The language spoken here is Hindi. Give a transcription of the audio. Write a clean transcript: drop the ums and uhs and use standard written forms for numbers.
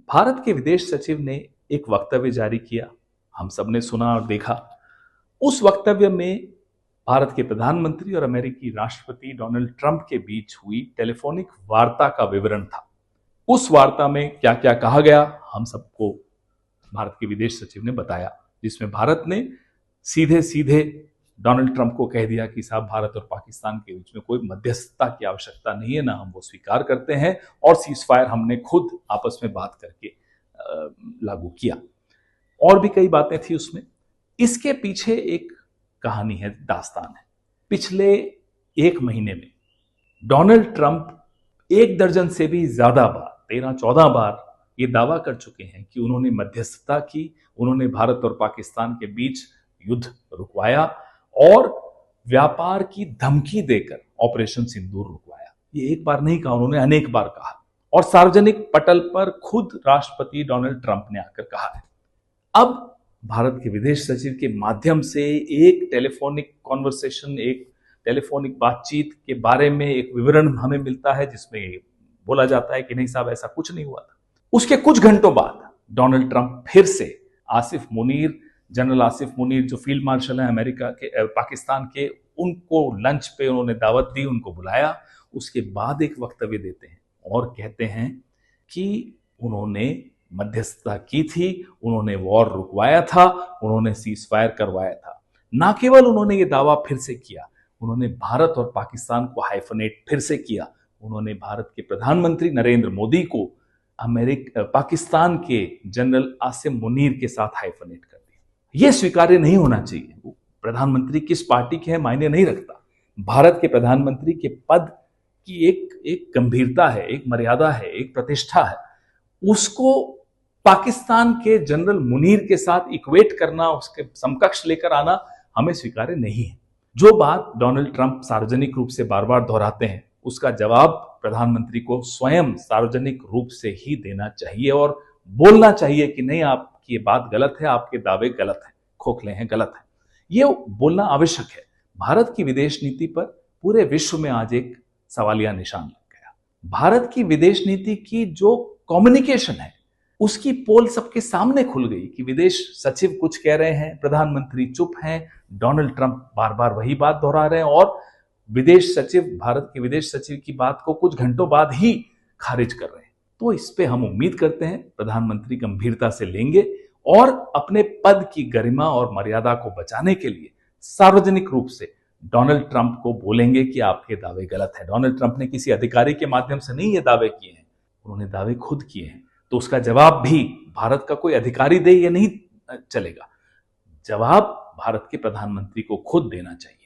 भारत के विदेश सचिव ने एक वक्तव्य जारी किया। हम सबने सुना और देखा। उस वक्तव्य में भारत के प्रधानमंत्री और अमेरिकी राष्ट्रपति डोनाल्ड ट्रंप के बीच हुई टेलीफोनिक वार्ता का विवरण था। उस वार्ता में क्या क्या कहा गया, हम सबको भारत के विदेश सचिव ने बताया, जिसमें भारत ने सीधे सीधे डोनाल्ड ट्रंप को कह दिया कि साहब, भारत और पाकिस्तान के बीच में कोई मध्यस्थता की आवश्यकता नहीं है, ना हम वो स्वीकार करते हैं, और सीजफायर हमने खुद आपस में बात करके लागू किया। और भी कई बातें थी उसमें। इसके पीछे एक कहानी है, दास्तान है। पिछले एक महीने में डोनाल्ड ट्रंप 1 दर्जन से भी ज्यादा बार, 13-14 बार ये दावा कर चुके हैं कि उन्होंने मध्यस्थता की, उन्होंने भारत और पाकिस्तान के बीच युद्ध रुकवाया और व्यापार की धमकी देकर ऑपरेशन सिंदूर रुकवाया। ये एक बार नहीं कहा, उन्होंने अनेक बार कहा, और सार्वजनिक पटल पर खुद राष्ट्रपति डोनाल्ड ट्रंप ने आकर कहा है। अब भारत के विदेश सचिव के माध्यम से एक टेलीफोनिक कॉन्वर्सेशन, एक टेलीफोनिक बातचीत के बारे में एक विवरण हमें मिलता है, जिसमें बोला जाता है कि नहीं साहब, ऐसा कुछ नहीं हुआ था। उसके कुछ घंटों बाद डोनाल्ड ट्रंप फिर से आसिफ मुनीर, जनरल आसिफ मुनीर जो फील्ड मार्शल है अमेरिका के, पाकिस्तान के, उनको लंच पे उन्होंने दावत दी, उनको बुलाया। उसके बाद एक वक्तव्य देते हैं और कहते हैं कि उन्होंने मध्यस्थता की थी, उन्होंने वॉर रुकवाया था, उन्होंने सीजफायर करवाया था। ना केवल उन्होंने ये दावा फिर से किया, उन्होंने भारत और पाकिस्तान को हाइफनेट फिर से किया। उन्होंने भारत के प्रधानमंत्री नरेंद्र मोदी को पाकिस्तान के जनरल आसिम मुनीर के साथ हाइफनेट कर दिया। यह स्वीकार्य नहीं होना चाहिए। वो प्रधानमंत्री किस पार्टी के हैं मायने नहीं रखता। भारत के प्रधानमंत्री के पद की एक गंभीरता है, एक मर्यादा है, एक प्रतिष्ठा है। उसको पाकिस्तान के जनरल मुनीर के साथ इक्वेट करना, उसके समकक्ष लेकर आना हमें स्वीकार्य नहीं है। जो बात डोनाल्ड ट्रंप सार्वजनिक रूप से बार बार दोहराते हैं, उसका जवाब प्रधानमंत्री को स्वयं सार्वजनिक रूप से ही देना चाहिए और बोलना चाहिए कि नहीं, आपकी ये बात गलत है, आपके दावे गलत हैं, खोखले हैं, गलत है। ये बोलना आवश्यक है। भारत की विदेश नीति पर पूरे विश्व में आज एक सवालिया निशान लग गया। भारत की विदेश नीति की जो कम्युनिकेशन है, उसकी पोल सबके सामने खुल गई कि विदेश सचिव कुछ कह रहे हैं, प्रधानमंत्री चुप हैं, डोनाल्ड ट्रंप बार बार वही बात दोहरा रहे हैं, और विदेश सचिव, भारत के विदेश सचिव की बात को कुछ घंटों बाद ही खारिज कर रहे हैं। तो इस पे हम उम्मीद करते हैं प्रधानमंत्री गंभीरता से लेंगे और अपने पद की गरिमा और मर्यादा को बचाने के लिए सार्वजनिक रूप से डोनाल्ड ट्रंप को बोलेंगे कि आपके दावे गलत है। डोनाल्ड ट्रंप ने किसी अधिकारी के माध्यम से नहीं ये दावे किए हैं, उन्होंने दावे खुद किए हैं। तो उसका जवाब भी भारत का कोई अधिकारी दे, ये नहीं चलेगा। जवाब भारत के प्रधानमंत्री को खुद देना चाहिए।